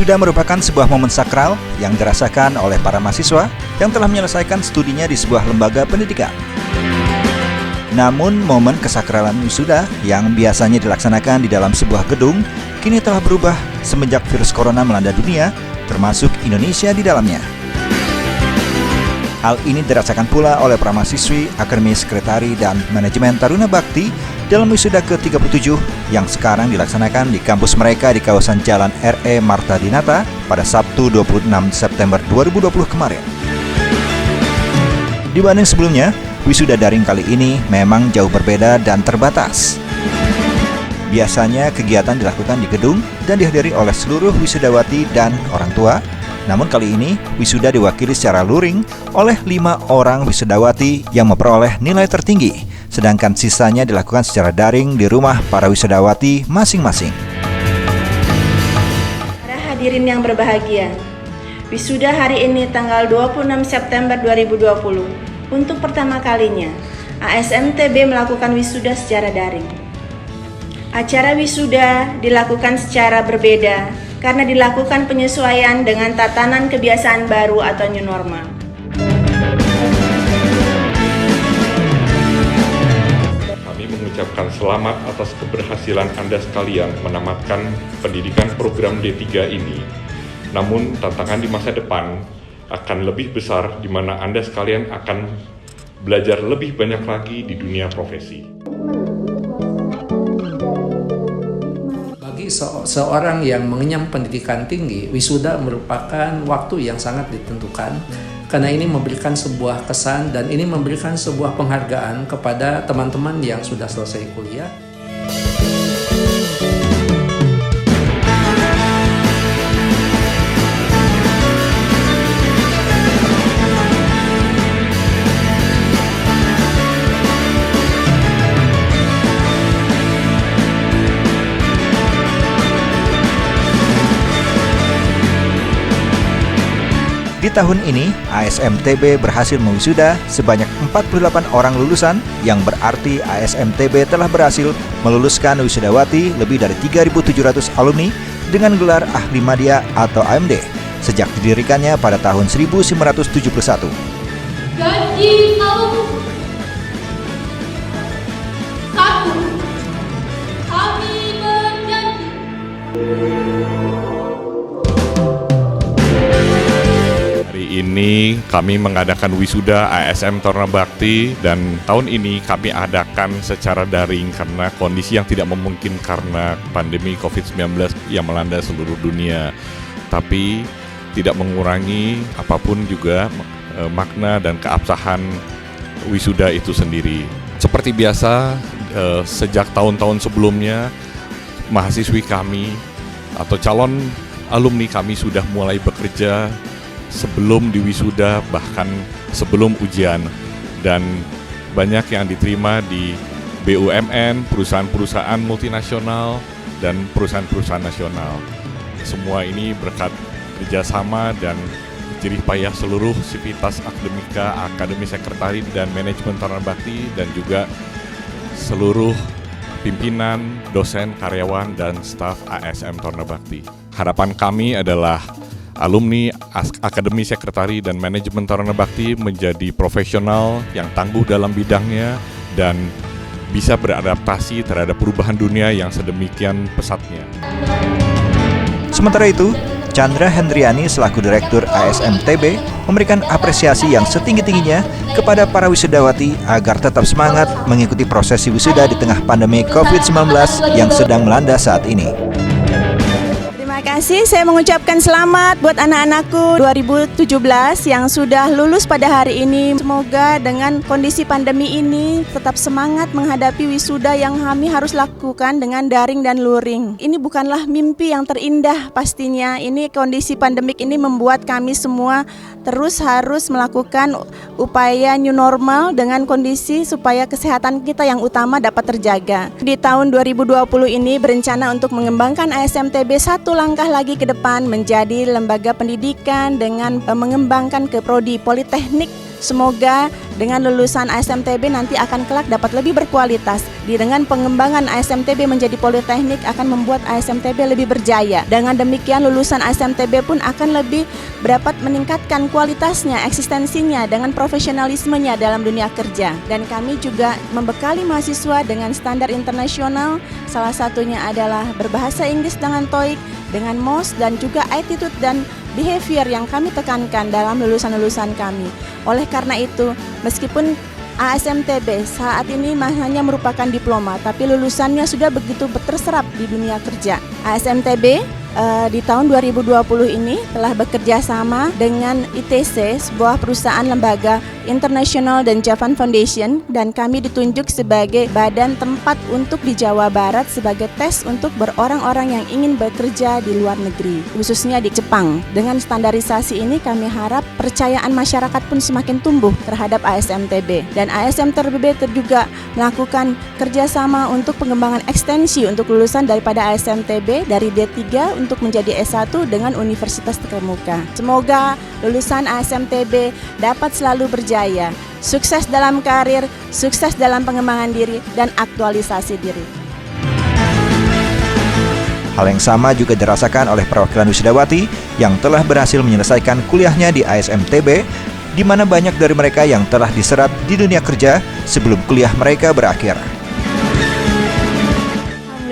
Wisuda merupakan sebuah momen sakral yang dirasakan oleh para mahasiswa yang telah menyelesaikan studinya di sebuah lembaga pendidikan. Namun, momen kesakralan wisuda yang biasanya dilaksanakan di dalam sebuah gedung kini telah berubah semenjak virus corona melanda dunia, termasuk Indonesia di dalamnya. Hal ini dirasakan pula oleh para mahasiswi Akademi Sekretari dan Manajemen Taruna Bakti dalam wisuda ke-37 yang sekarang dilaksanakan di kampus mereka di kawasan Jalan R.E. Marta Dinata pada Sabtu 26 September 2020 kemarin. Dibanding sebelumnya, wisuda daring kali ini memang jauh berbeda dan terbatas. Biasanya kegiatan dilakukan di gedung dan dihadiri oleh seluruh wisudawati dan orang tua. Namun kali ini wisuda diwakili secara luring oleh 5 orang wisudawati yang memperoleh nilai tertinggi, sedangkan sisanya dilakukan secara daring di rumah para wisudawati masing-masing. Para hadirin yang berbahagia, wisuda hari ini tanggal 26 September 2020 untuk pertama kalinya ASMTB melakukan wisuda secara daring. Acara wisuda dilakukan secara berbeda karena dilakukan penyesuaian dengan tatanan kebiasaan baru atau new normal. Kami mengucapkan selamat atas keberhasilan Anda sekalian menamatkan pendidikan program D3 ini. Namun tantangan di masa depan akan lebih besar di mana Anda sekalian akan belajar lebih banyak lagi di dunia profesi. Seorang yang mengenyam pendidikan tinggi, wisuda merupakan waktu yang sangat ditentukan karena ini memberikan sebuah kesan dan ini memberikan sebuah penghargaan kepada teman-teman yang sudah selesai kuliah. Di tahun ini, ASMTB berhasil mewisuda sebanyak 48 orang lulusan, yang berarti ASMTB telah berhasil meluluskan wisudawati lebih dari 3.700 alumni dengan gelar Ahli Madya atau AMD sejak didirikannya pada tahun 1971. Janji alumni. 1. Kami berjanji. Hari ini kami mengadakan wisuda ASM Taruna Bakti dan tahun ini kami adakan secara daring karena kondisi yang tidak memungkinkan karena pandemi COVID-19 yang melanda seluruh dunia. Tapi tidak mengurangi apapun juga makna dan keabsahan wisuda itu sendiri. Seperti biasa, sejak tahun-tahun sebelumnya, mahasiswi kami atau calon alumni kami sudah mulai bekerja sebelum diwisuda, bahkan sebelum ujian, dan banyak yang diterima di BUMN, perusahaan-perusahaan multinasional, dan perusahaan-perusahaan nasional. Semua ini berkat kerjasama dan jerih payah seluruh sivitas akademika, Akademi Sekretari dan Manajemen Taruna Bakti, dan juga seluruh pimpinan, dosen, karyawan, dan staf ASM Taruna Bakti. Harapan kami adalah alumni Akademi Sekretari dan Manajemen Taruna Bakti menjadi profesional yang tangguh dalam bidangnya dan bisa beradaptasi terhadap perubahan dunia yang sedemikian pesatnya. Sementara itu, Chandra Hendriani selaku Direktur ASMTB memberikan apresiasi yang setinggi-tingginya kepada para wisudawati agar tetap semangat mengikuti prosesi wisuda di tengah pandemi COVID-19 yang sedang melanda saat ini. Terima kasih, saya mengucapkan selamat buat anak-anakku 2017 yang sudah lulus pada hari ini. Semoga dengan kondisi pandemi ini tetap semangat menghadapi wisuda yang kami harus lakukan dengan daring dan luring. Ini bukanlah mimpi yang terindah pastinya. Ini kondisi pandemik ini membuat kami semua terus harus melakukan upaya new normal dengan kondisi supaya kesehatan kita yang utama dapat terjaga. Di tahun 2020 ini berencana untuk mengembangkan ASMTB satu langkah lagi ke depan menjadi lembaga pendidikan dengan mengembangkan ke prodi Politeknik Semoga dengan lulusan ASMTB nanti akan kelak dapat lebih berkualitas. Dengan pengembangan ASMTB menjadi politeknik akan membuat ASMTB lebih berjaya. Dengan demikian lulusan ASMTB pun akan lebih dapat meningkatkan kualitasnya, eksistensinya dengan profesionalismenya dalam dunia kerja. Dan kami juga membekali mahasiswa dengan standar internasional, salah satunya adalah berbahasa Inggris dengan TOEIC, dengan MOS, dan juga attitude dan behavior yang kami tekankan dalam lulusan-lulusan kami. Oleh karena itu, meskipun ASMTB saat ini hanya merupakan diploma, tapi lulusannya sudah begitu terserap di dunia kerja. ASMTB di tahun 2020 ini telah bekerja sama dengan ITC, sebuah perusahaan lembaga internasional dan Javan Foundation, dan kami ditunjuk sebagai badan tempat untuk di Jawa Barat sebagai tes untuk orang-orang yang ingin bekerja di luar negeri, khususnya di Jepang. Dengan standarisasi ini kami harap percayaan masyarakat pun semakin tumbuh terhadap ASMTB, dan ASMTB juga melakukan kerjasama untuk pengembangan ekstensi untuk lulusan daripada ASMTB dari D3 untuk menjadi S1 dengan universitas terkemuka. Semoga lulusan ASMTB dapat selalu berjaya, sukses dalam karir, sukses dalam pengembangan diri, dan aktualisasi diri. Hal yang sama juga dirasakan oleh perwakilan wisudawati yang telah berhasil menyelesaikan kuliahnya di ASMTB, di mana banyak dari mereka yang telah diserap di dunia kerja sebelum kuliah mereka berakhir.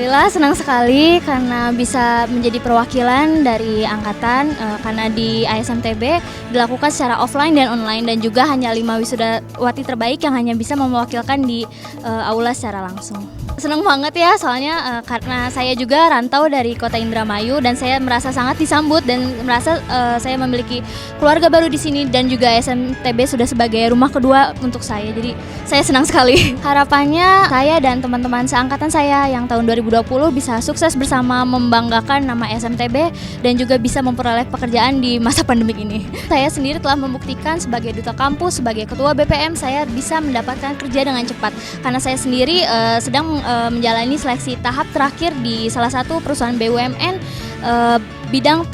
Alhamdulillah senang sekali karena bisa menjadi perwakilan dari angkatan, karena di ASMTB dilakukan secara offline dan online, dan juga hanya 5 wisudawati terbaik yang hanya bisa mewakilkan di aula secara langsung. Senang banget ya, soalnya karena saya juga rantau dari kota Indramayu dan saya merasa sangat disambut dan merasa saya memiliki keluarga baru di sini, dan juga ASMTB sudah sebagai rumah kedua untuk saya. Jadi saya senang sekali. Harapannya saya dan teman-teman seangkatan saya yang tahun 2020 bisa sukses bersama membanggakan nama ASMTB dan juga bisa memperoleh pekerjaan di masa pandemik ini. Saya sendiri telah membuktikan sebagai duta kampus, sebagai ketua BPM, saya bisa mendapatkan kerja dengan cepat karena saya sendiri sedang menjalani seleksi tahap terakhir di salah satu perusahaan BUMN bidang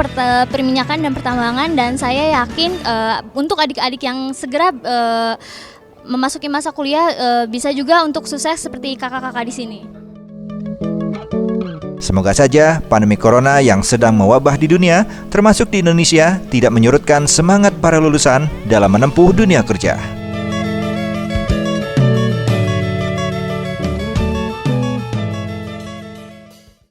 perminyakan dan pertambangan, dan saya yakin untuk adik-adik yang segera memasuki masa kuliah bisa juga untuk sukses seperti kakak-kakak di sini. Semoga saja pandemi corona yang sedang mewabah di dunia, termasuk di Indonesia, tidak menyurutkan semangat para lulusan dalam menempuh dunia kerja.